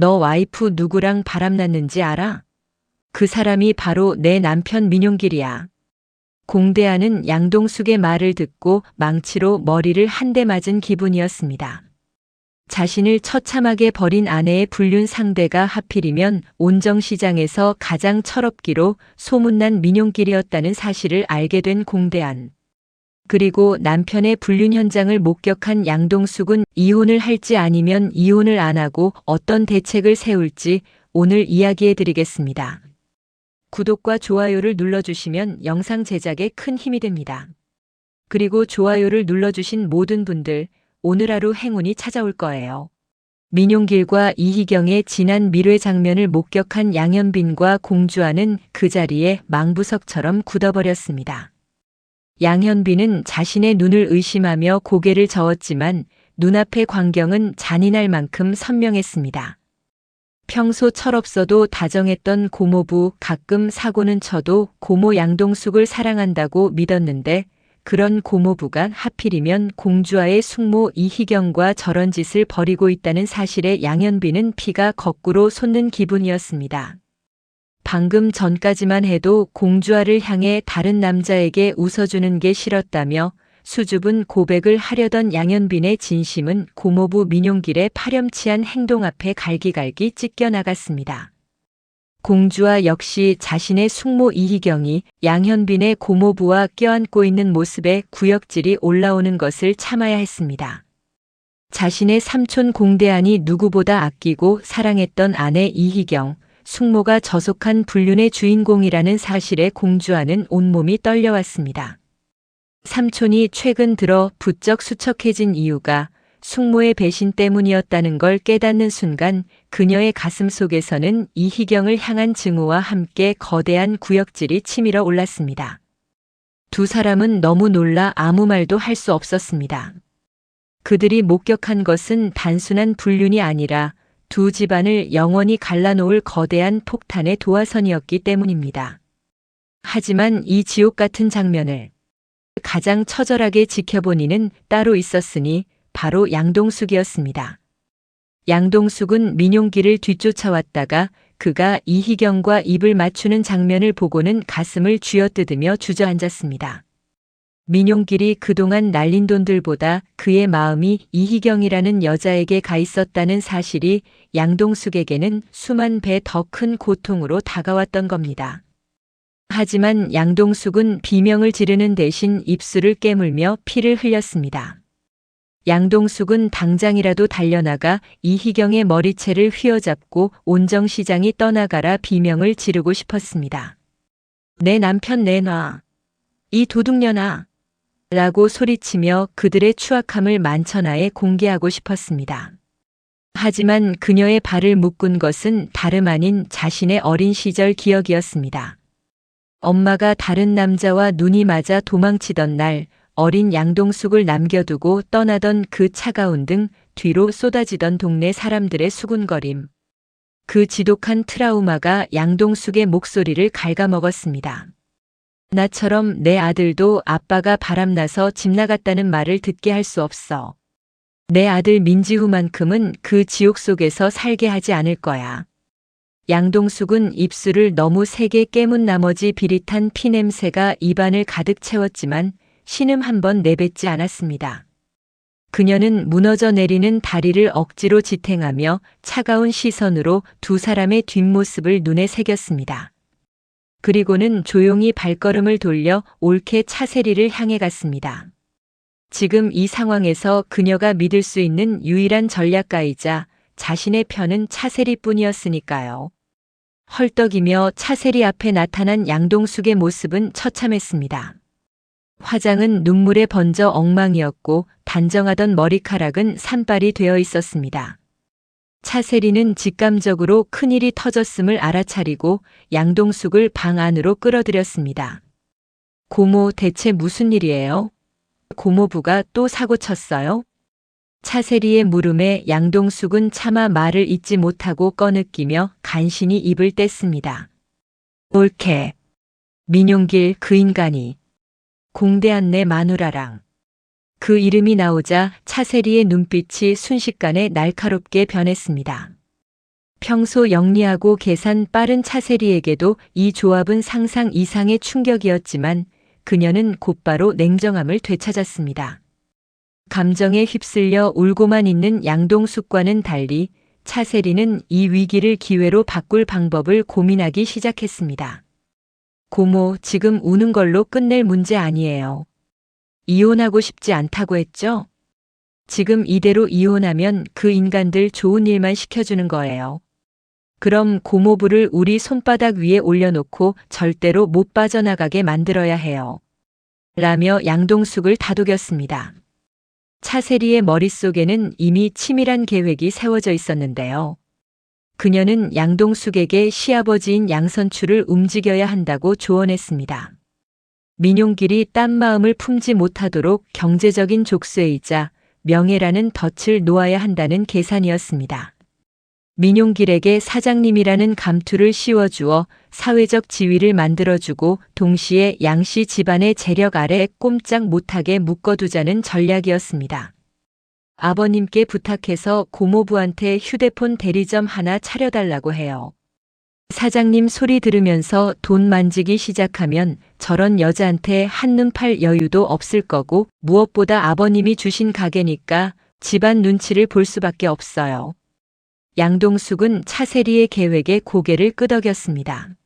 너 와이프 누구랑 바람났는지 알아? 그 사람이 바로 내 남편 민용길이야. 공대하는 양동숙의 말을 듣고 망치로 머리를 한 대 맞은 기분이었습니다. 자신을 처참하게 버린 아내의 불륜 상대가 하필이면 온정시장에서 가장 철없기로 소문난 민용길이었다는 사실을 알게 된 공대한. 그리고 남편의 불륜 현장을 목격한 양동숙은 이혼을 할지 아니면 이혼을 안 하고 어떤 대책을 세울지 오늘 이야기해 드리겠습니다. 구독과 좋아요를 눌러주시면 영상 제작에 큰 힘이 됩니다. 그리고 좋아요를 눌러주신 모든 분들, 오늘 하루 행운이 찾아올 거예요. 민용길과 이희경의 진한 밀회 장면을 목격한 양현빈과 공주아는 그 자리에 망부석처럼 굳어버렸습니다. 양현빈은 자신의 눈을 의심하며 고개를 저었지만 눈앞의 광경은 잔인할 만큼 선명했습니다. 평소 철없어도 다정했던 고모부, 가끔 사고는 쳐도 고모 양동숙을 사랑한다고 믿었는데 그런 고모부가 하필이면 공주아의 숙모 이희경과 저런 짓을 벌이고 있다는 사실에 양현빈은 피가 거꾸로 솟는 기분이었습니다. 방금 전까지만 해도 공주아를 향해 다른 남자에게 웃어주는 게 싫었다며 수줍은 고백을 하려던 양현빈의 진심은 고모부 민용길의 파렴치한 행동 앞에 갈기갈기 찢겨나갔습니다. 공주아 역시 자신의 숙모 이희경이 양현빈의 고모부와 껴안고 있는 모습에 구역질이 올라오는 것을 참아야 했습니다. 자신의 삼촌 공대한이 누구보다 아끼고 사랑했던 아내 이희경, 숙모가 저속한 불륜의 주인공이라는 사실에 공주아는 온몸이 떨려왔습니다. 삼촌이 최근 들어 부쩍 수척해진 이유가 숙모의 배신 때문이었다는 걸 깨닫는 순간 그녀의 가슴 속에서는 이희경을 향한 증오와 함께 거대한 구역질이 치밀어 올랐습니다. 두 사람은 너무 놀라 아무 말도 할 수 없었습니다. 그들이 목격한 것은 단순한 불륜이 아니라 두 집안을 영원히 갈라놓을 거대한 폭탄의 도화선이었기 때문입니다. 하지만 이 지옥 같은 장면을 가장 처절하게 지켜본 이는 따로 있었으니 바로 양동숙이었습니다. 양동숙은 민용길을 뒤쫓아왔다가 그가 이희경과 입을 맞추는 장면을 보고는 가슴을 쥐어뜯으며 주저앉았습니다. 민용길이 그동안 날린 돈들보다 그의 마음이 이희경이라는 여자에게 가 있었다는 사실이 양동숙에게는 수만 배 더 큰 고통으로 다가왔던 겁니다. 하지만 양동숙은 비명을 지르는 대신 입술을 깨물며 피를 흘렸습니다. 양동숙은 당장이라도 달려나가 이희경의 머리채를 휘어잡고 온정시장이 떠나가라 비명을 지르고 싶었습니다. 내 남편 내놔. 이 도둑년아. 라고 소리치며 그들의 추악함을 만천하에 공개하고 싶었습니다. 하지만 그녀의 발을 묶은 것은 다름 아닌 자신의 어린 시절 기억이었습니다. 엄마가 다른 남자와 눈이 맞아 도망치던 날 어린 양동숙을 남겨두고 떠나던 그 차가운 등 뒤로 쏟아지던 동네 사람들의 수군거림. 그 지독한 트라우마가 양동숙의 목소리를 갉아먹었습니다. 나처럼 내 아들도 아빠가 바람나서 집 나갔다는 말을 듣게 할 수 없어. 내 아들 민지후만큼은 그 지옥 속에서 살게 하지 않을 거야. 양동숙은 입술을 너무 세게 깨문 나머지 비릿한 피냄새가 입안을 가득 채웠지만 신음 한 번 내뱉지 않았습니다. 그녀는 무너져 내리는 다리를 억지로 지탱하며 차가운 시선으로 두 사람의 뒷모습을 눈에 새겼습니다. 그리고는 조용히 발걸음을 돌려 옳게 차세리를 향해 갔습니다. 지금 이 상황에서 그녀가 믿을 수 있는 유일한 전략가이자 자신의 편은 차세리뿐이었으니까요. 헐떡이며 차세리 앞에 나타난 양동숙의 모습은 처참했습니다. 화장은 눈물에 번져 엉망이었고 단정하던 머리카락은 산발이 되어 있었습니다. 차세리는 직감적으로 큰일이 터졌음을 알아차리고 양동숙을 방 안으로 끌어들였습니다. 고모, 대체 무슨 일이에요? 고모부가 또 사고 쳤어요? 차세리의 물음에 양동숙은 차마 말을 잇지 못하고 꺼느끼며 간신히 입을 뗐습니다. 옳게. 민용길 그 인간이. 공대한 내 마누라랑. 그 이름이 나오자 차세리의 눈빛이 순식간에 날카롭게 변했습니다. 평소 영리하고 계산 빠른 차세리에게도 이 조합은 상상 이상의 충격이었지만 그녀는 곧바로 냉정함을 되찾았습니다. 감정에 휩쓸려 울고만 있는 양동숙과는 달리 차세리는 이 위기를 기회로 바꿀 방법을 고민하기 시작했습니다. 고모, 지금 우는 걸로 끝낼 문제 아니에요. 이혼하고 싶지 않다고 했죠? 지금 이대로 이혼하면 그 인간들 좋은 일만 시켜주는 거예요. 그럼 고모부를 우리 손바닥 위에 올려놓고 절대로 못 빠져나가게 만들어야 해요. 라며 양동숙을 다독였습니다. 차세리의 머릿속에는 이미 치밀한 계획이 세워져 있었는데요. 그녀는 양동숙에게 시아버지인 양선추를 움직여야 한다고 조언했습니다. 민용길이 딴 마음을 품지 못하도록 경제적인 족쇄이자 명예라는 덫을 놓아야 한다는 계산이었습니다. 민용길에게 사장님이라는 감투를 씌워주어 사회적 지위를 만들어주고 동시에 양씨 집안의 재력 아래 꼼짝 못하게 묶어두자는 전략이었습니다. 아버님께 부탁해서 고모부한테 휴대폰 대리점 하나 차려달라고 해요. 사장님 소리 들으면서 돈 만지기 시작하면 저런 여자한테 한눈 팔 여유도 없을 거고 무엇보다 아버님이 주신 가게니까 집안 눈치를 볼 수밖에 없어요. 양동숙은 차세리의 계획에 고개를 끄덕였습니다.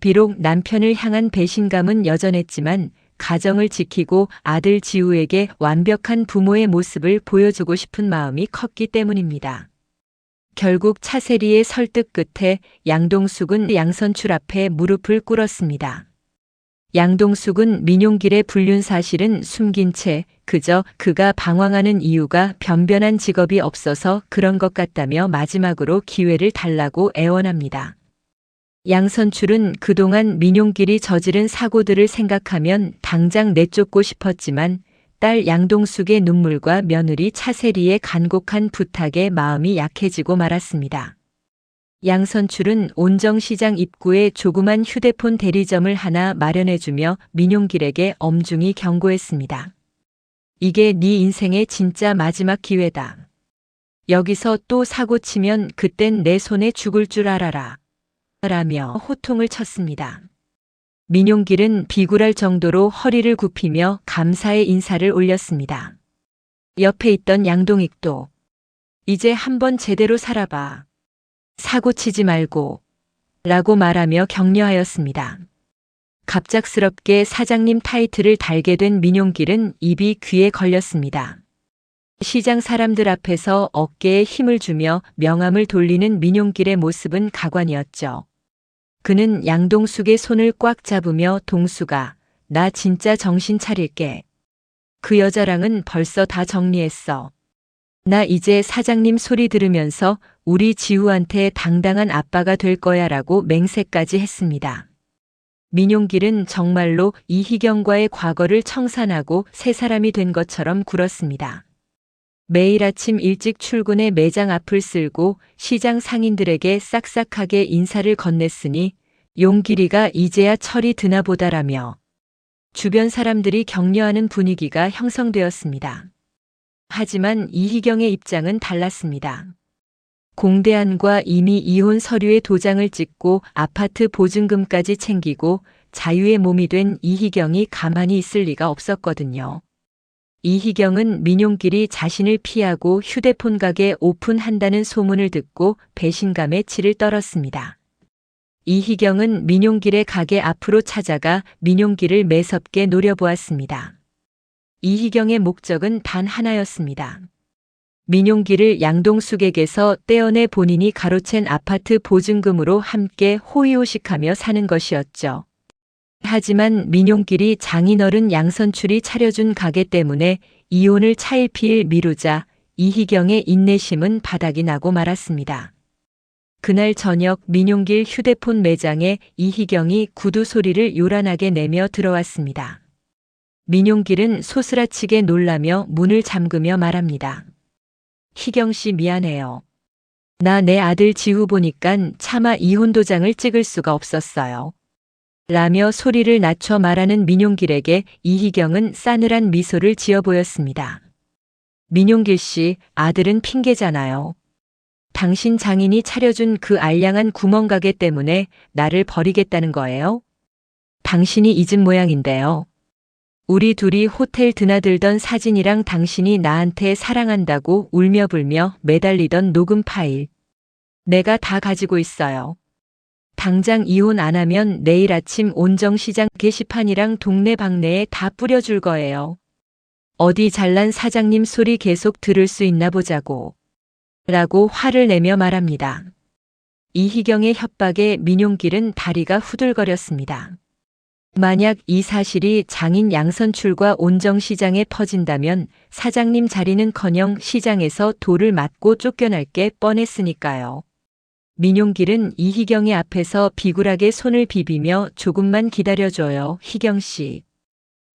비록 남편을 향한 배신감은 여전했지만 가정을 지키고 아들 지우에게 완벽한 부모의 모습을 보여주고 싶은 마음이 컸기 때문입니다. 결국 차세리의 설득 끝에 양동숙은 양선출 앞에 무릎을 꿇었습니다. 양동숙은 민용길의 불륜 사실은 숨긴 채 그저 그가 방황하는 이유가 변변한 직업이 없어서 그런 것 같다며 마지막으로 기회를 달라고 애원합니다. 양선출은 그동안 민용길이 저지른 사고들을 생각하면 당장 내쫓고 싶었지만 딸 양동숙의 눈물과 며느리 차세리의 간곡한 부탁에 마음이 약해지고 말았습니다. 양선출은 온정시장 입구에 조그만 휴대폰 대리점을 하나 마련해주며 민용길에게 엄중히 경고했습니다. 이게 네 인생의 진짜 마지막 기회다. 여기서 또 사고치면 그땐 내 손에 죽을 줄 알아라. 라며 호통을 쳤습니다. 민용길은 비굴할 정도로 허리를 굽히며 감사의 인사를 올렸습니다. 옆에 있던 양동익도 이제 한번 제대로 살아봐. 사고치지 말고 라고 말하며 격려하였습니다. 갑작스럽게 사장님 타이틀을 달게 된 민용길은 입이 귀에 걸렸습니다. 시장 사람들 앞에서 어깨에 힘을 주며 명함을 돌리는 민용길의 모습은 가관이었죠. 그는 양동숙의 손을 꽉 잡으며 동숙아, 나 진짜 정신 차릴게. 그 여자랑은 벌써 다 정리했어. 나 이제 사장님 소리 들으면서 우리 지우한테 당당한 아빠가 될 거야 라고 맹세까지 했습니다. 민용길은 정말로 이희경과의 과거를 청산하고 새 사람이 된 것처럼 굴었습니다. 매일 아침 일찍 출근해 매장 앞을 쓸고 시장 상인들에게 싹싹하게 인사를 건넸으니 용길이가 이제야 철이 드나 보다라며 주변 사람들이 격려하는 분위기가 형성되었습니다. 하지만 이희경의 입장은 달랐습니다. 공대안과 이미 이혼 서류에 도장을 찍고 아파트 보증금까지 챙기고 자유의 몸이 된 이희경이 가만히 있을 리가 없었거든요. 이희경은 민용길이 자신을 피하고 휴대폰 가게 오픈한다는 소문을 듣고 배신감에 치를 떨었습니다. 이희경은 민용길의 가게 앞으로 찾아가 민용길을 매섭게 노려보았습니다. 이희경의 목적은 단 하나였습니다. 민용길을 양동숙에게서 떼어내 본인이 가로챈 아파트 보증금으로 함께 호의호식하며 사는 것이었죠. 하지만 민용길이 장인어른 양선출이 차려준 가게 때문에 이혼을 차일피일 미루자 이희경의 인내심은 바닥이 나고 말았습니다. 그날 저녁 민용길 휴대폰 매장에 이희경이 구두 소리를 요란하게 내며 들어왔습니다. 민용길은 소스라치게 놀라며 문을 잠그며 말합니다. 희경씨 미안해요. 나 내 아들 지우 보니깐 차마 이혼 도장을 찍을 수가 없었어요. 라며 소리를 낮춰 말하는 민용길에게 이희경은 싸늘한 미소를 지어 보였습니다. 민용길 씨, 아들은 핑계잖아요. 당신 장인이 차려준 그 알량한 구멍가게 때문에 나를 버리겠다는 거예요? 당신이 잊은 모양인데요. 우리 둘이 호텔 드나들던 사진이랑 당신이 나한테 사랑한다고 울며불며 매달리던 녹음 파일. 내가 다 가지고 있어요. 당장 이혼 안 하면 내일 아침 온정시장 게시판이랑 동네 방네에 다 뿌려줄 거예요. 어디 잘난 사장님 소리 계속 들을 수 있나 보자고. 라고 화를 내며 말합니다. 이희경의 협박에 민용길은 다리가 후들거렸습니다. 만약 이 사실이 장인 양선출과 온정시장에 퍼진다면 사장님 자리는커녕 시장에서 돌을 맞고 쫓겨날 게 뻔했으니까요. 민용길은 이희경의 앞에서 비굴하게 손을 비비며 조금만 기다려줘요, 희경씨.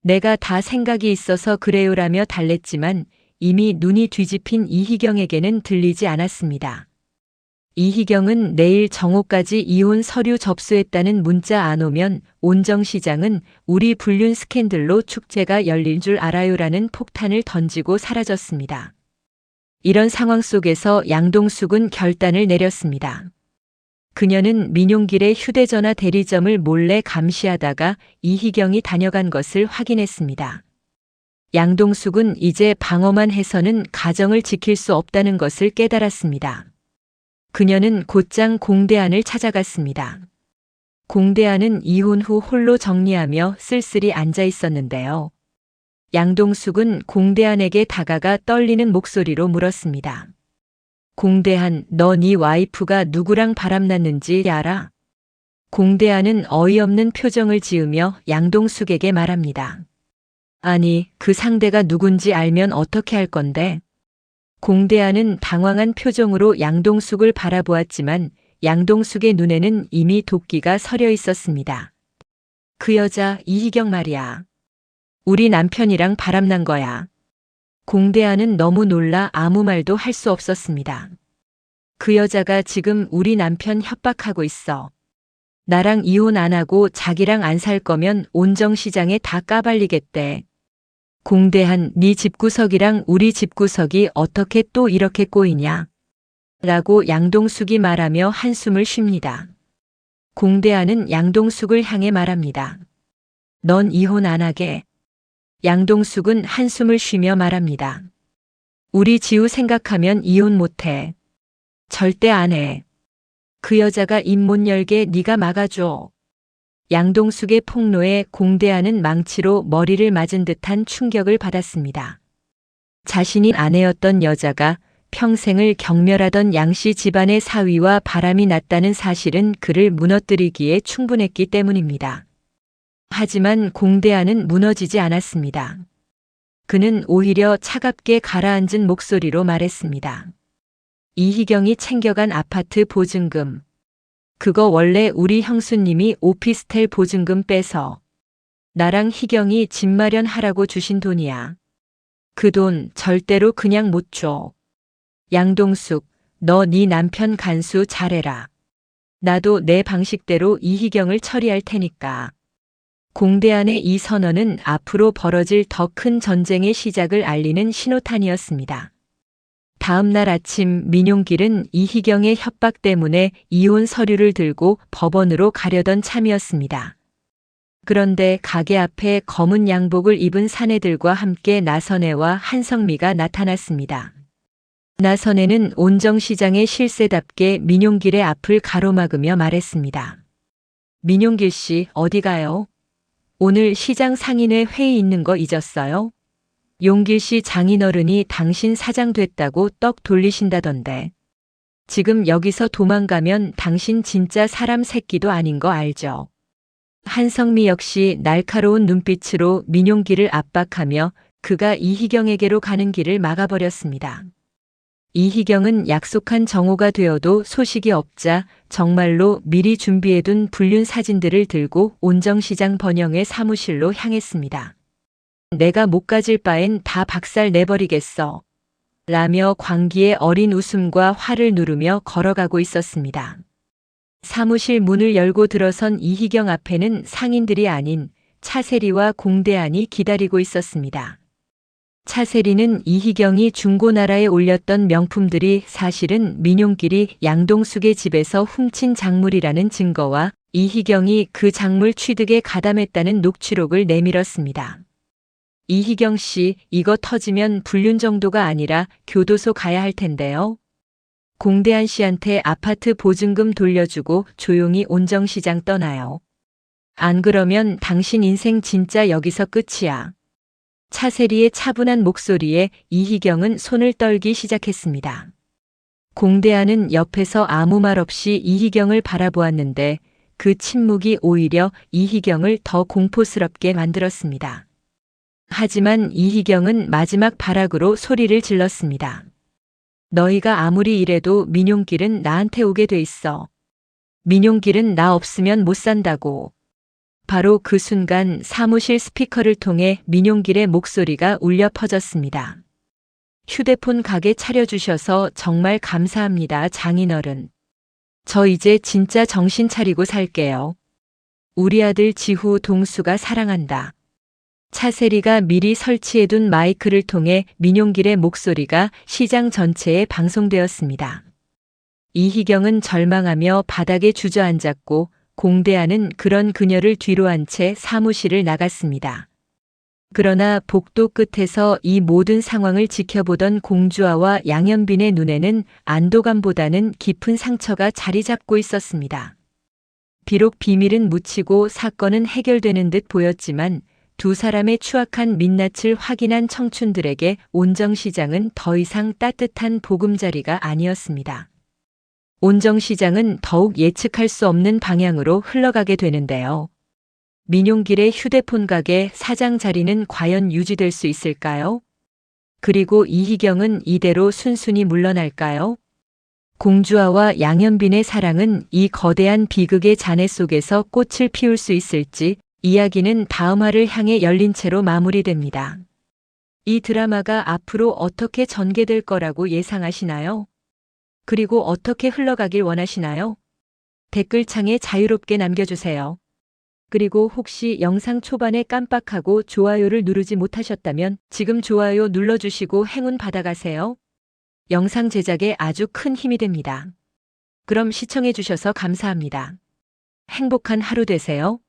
내가 다 생각이 있어서 그래요라며 달랬지만 이미 눈이 뒤집힌 이희경에게는 들리지 않았습니다. 이희경은 내일 정오까지 이혼 서류 접수했다는 문자 안 오면 온정시장은 우리 불륜 스캔들로 축제가 열릴 줄 알아요라는 폭탄을 던지고 사라졌습니다. 이런 상황 속에서 양동숙은 결단을 내렸습니다. 그녀는 민용길의 휴대전화 대리점을 몰래 감시하다가 이희경이 다녀간 것을 확인했습니다. 양동숙은 이제 방어만 해서는 가정을 지킬 수 없다는 것을 깨달았습니다. 그녀는 곧장 공대안을 찾아갔습니다. 공대안은 이혼 후 홀로 정리하며 쓸쓸히 앉아 있었는데요. 양동숙은 공대안에게 다가가 떨리는 목소리로 물었습니다. 공대안, 너 네 와이프가 누구랑 바람났는지 알아? 공대안은 어이없는 표정을 지으며 양동숙에게 말합니다. 아니, 그 상대가 누군지 알면 어떻게 할 건데? 공대안은 당황한 표정으로 양동숙을 바라보았지만 양동숙의 눈에는 이미 도끼가 서려 있었습니다. 그 여자 이희경 말이야. 우리 남편이랑 바람난 거야. 공대안은 너무 놀라 아무 말도 할 수 없었습니다. 그 여자가 지금 우리 남편 협박하고 있어. 나랑 이혼 안 하고 자기랑 안 살 거면 온정시장에 다 까발리겠대. 공대한 네 집구석이랑 우리 집구석이 어떻게 또 이렇게 꼬이냐? 라고 양동숙이 말하며 한숨을 쉽니다. 공대한은 양동숙을 향해 말합니다. 넌 이혼 안 하게. 양동숙은 한숨을 쉬며 말합니다. 우리 지우 생각하면 이혼 못해. 절대 안 해. 그 여자가 입 못 열게 네가 막아줘. 양동숙의 폭로에 공대한은 망치로 머리를 맞은 듯한 충격을 받았습니다. 자신이 아내였던 여자가 평생을 경멸하던 양씨 집안의 사위와 바람이 났다는 사실은 그를 무너뜨리기에 충분했기 때문입니다. 하지만 공대한은 무너지지 않았습니다. 그는 오히려 차갑게 가라앉은 목소리로 말했습니다. 이희경이 챙겨간 아파트 보증금. 그거 원래 우리 형수님이 오피스텔 보증금 빼서 나랑 희경이 집 마련하라고 주신 돈이야. 그 돈 절대로 그냥 못 줘. 양동숙, 너 네 남편 간수 잘해라. 나도 내 방식대로 이희경을 처리할 테니까. 공대안의 이 선언은 앞으로 벌어질 더 큰 전쟁의 시작을 알리는 신호탄이었습니다. 다음 날 아침 민용길은 이희경의 협박 때문에 이혼 서류를 들고 법원으로 가려던 참이었습니다. 그런데 가게 앞에 검은 양복을 입은 사내들과 함께 나선혜와 한성미가 나타났습니다. 나선혜는 온정시장의 실세답게 민용길의 앞을 가로막으며 말했습니다. 민용길 씨, 어디 가요? 오늘 시장 상인회 회의 있는 거 잊었어요? 용길 씨 장인어른이 당신 사장 됐다고 떡 돌리신다던데. 지금 여기서 도망가면 당신 진짜 사람 새끼도 아닌 거 알죠? 한성미 역시 날카로운 눈빛으로 민용길을 압박하며 그가 이희경에게로 가는 길을 막아버렸습니다. 이희경은 약속한 정오가 되어도 소식이 없자 정말로 미리 준비해둔 불륜 사진들을 들고 온정시장 번영의 사무실로 향했습니다. 내가 못 가질 바엔 다 박살 내버리겠어. 라며 광기의 어린 웃음과 화를 누르며 걸어가고 있었습니다. 사무실 문을 열고 들어선 이희경 앞에는 상인들이 아닌 차세리와 공대안이 기다리고 있었습니다. 차세리는 이희경이 중고나라에 올렸던 명품들이 사실은 민용길이 양동숙의 집에서 훔친 작물이라는 증거와 이희경이 그 작물 취득에 가담했다는 녹취록을 내밀었습니다. 이희경 씨, 이거 터지면 불륜 정도가 아니라 교도소 가야 할 텐데요. 공대한 씨한테 아파트 보증금 돌려주고 조용히 온정시장 떠나요. 안 그러면 당신 인생 진짜 여기서 끝이야. 차세리의 차분한 목소리에 이희경은 손을 떨기 시작했습니다. 공대한은 옆에서 아무 말 없이 이희경을 바라보았는데 그 침묵이 오히려 이희경을 더 공포스럽게 만들었습니다. 하지만 이희경은 마지막 발악으로 소리를 질렀습니다. 너희가 아무리 이래도 민용길은 나한테 오게 돼 있어. 민용길은 나 없으면 못 산다고. 바로 그 순간 사무실 스피커를 통해 민용길의 목소리가 울려 퍼졌습니다. 휴대폰 가게 차려주셔서 정말 감사합니다, 장인어른. 저 이제 진짜 정신 차리고 살게요. 우리 아들 지후 동수가 사랑한다. 차세리가 미리 설치해둔 마이크를 통해 민용길의 목소리가 시장 전체에 방송되었습니다. 이희경은 절망하며 바닥에 주저앉았고 공대한은 그런 그녀를 뒤로 한 채 사무실을 나갔습니다. 그러나 복도 끝에서 이 모든 상황을 지켜보던 공주아와 양현빈의 눈에는 안도감보다는 깊은 상처가 자리 잡고 있었습니다. 비록 비밀은 묻히고 사건은 해결되는 듯 보였지만 두 사람의 추악한 민낯을 확인한 청춘들에게 온정시장은 더 이상 따뜻한 보금자리가 아니었습니다. 온정시장은 더욱 예측할 수 없는 방향으로 흘러가게 되는데요. 민용길의 휴대폰 가게 사장 자리는 과연 유지될 수 있을까요? 그리고 이희경은 이대로 순순히 물러날까요? 공주아와 양현빈의 사랑은 이 거대한 비극의 잔해 속에서 꽃을 피울 수 있을지 이야기는 다음 화를 향해 열린 채로 마무리됩니다. 이 드라마가 앞으로 어떻게 전개될 거라고 예상하시나요? 그리고 어떻게 흘러가길 원하시나요? 댓글창에 자유롭게 남겨주세요. 그리고 혹시 영상 초반에 깜빡하고 좋아요를 누르지 못하셨다면 지금 좋아요 눌러주시고 행운 받아가세요. 영상 제작에 아주 큰 힘이 됩니다. 그럼 시청해주셔서 감사합니다. 행복한 하루 되세요.